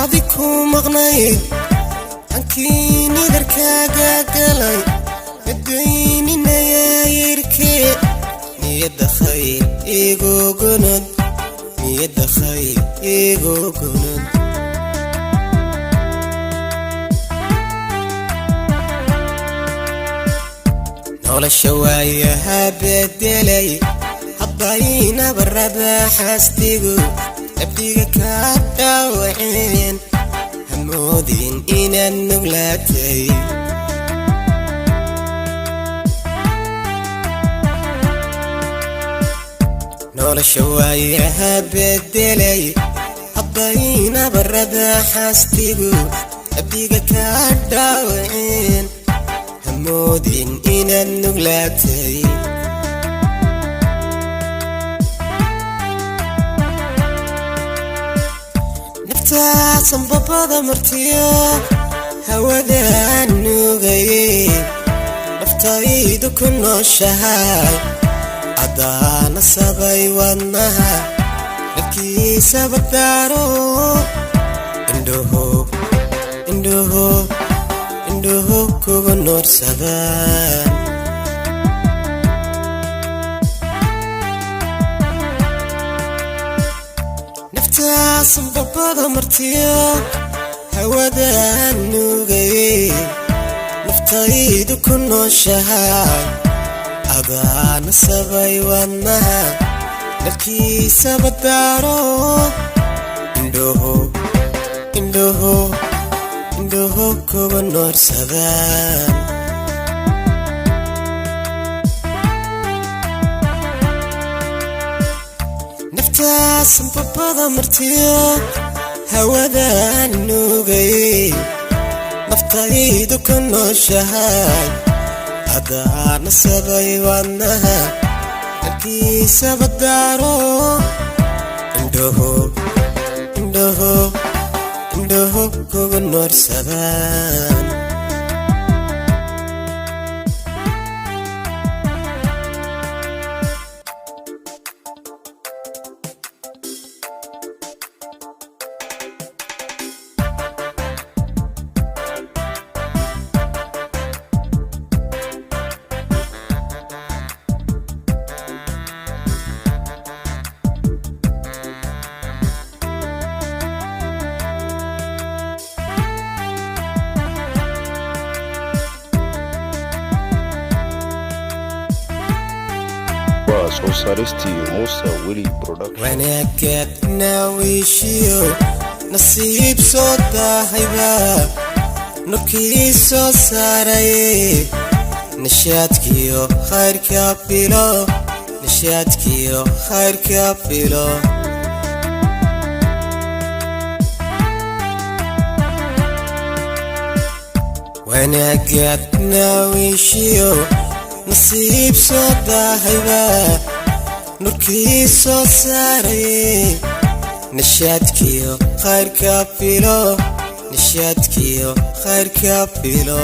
Badhcuun maqnay ankiini darkaaga galay adduunyina yirkee niyada khayr igu gunad niyada khayr igu gunad nolosha waayaha bedelay haddayna barada xastigu abdiga ka dhaawaceen hamoodin inaad nuglaatay nolosha waayaha bedelay haddayna barada xastigu abdiga ka dhaawaceen hamoodin inaad nuglaatay sanbabada martiyo hawadaan nuugay naftaydu ku nooshahay adaana sabay wadnaha dadkiisa baddaaro indhuhu kugu noorsadaan sanbabada martiyo hawadaan nuugay naftaydu ku nooshahay adaana sabay wadnaha dadkiisa baddaaro indhuhu kugu noorsadaan sanbabada martiyo hawadaan nuugay naftaydu ku nooshahay adaana sabay wadnaha dadkiisa baddaaro indhuhu kugu noorsadaan wanaagad naawishiyo nasiib soo daahayba nurkii soo saaray nishaadkiyo khayrka filo nishaadkiyo khayrka filo wanaagad naawishiyo nasiib soo daahayba nurkii soo saaray nishaadkiyo khayrka filo nishaadkiyo khayrka filo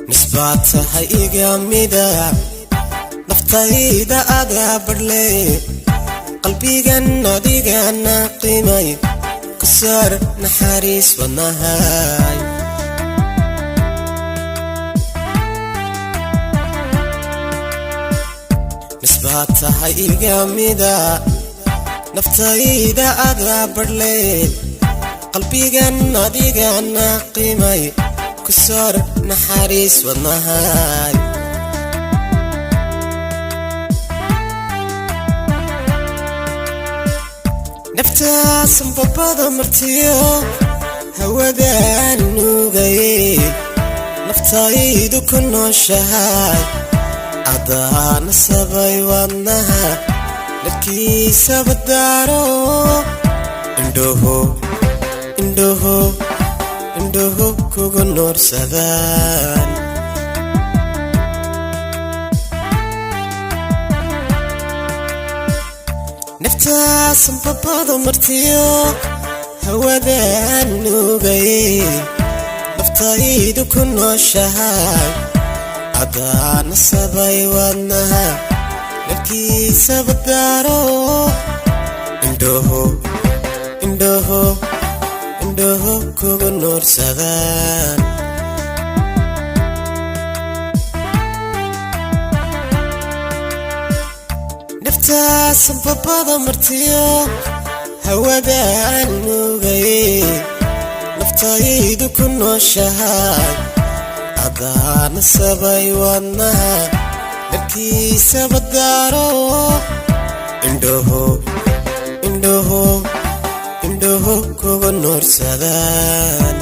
nisbaad tahay iga mida naftayda adaa badhle qalbigan adigana qiimay kusar naxariis wadnahay nisbaad tahay iga mida naftayda adaa badhle qalbigan adigana qiimay kusar naxariis wadnahay sanbabada martiyo hawadaan nuugay naftaydu ku nooshahay adaana sabay wadnaha dadkiisa baddaaro indhuhu kugu noorsadaan sanbabada martiyo hawadaan nuugay naftaydu ku nooshahay adaana sabay wadnaha dadkiisaba daaro indhoho kugu nuursadaan naftaas babada martiyo hawadaan nuugay naftaydu ku nooshahay adaana sabay wadnaha dadkiisaba daaro indhoho kugu nuursadaan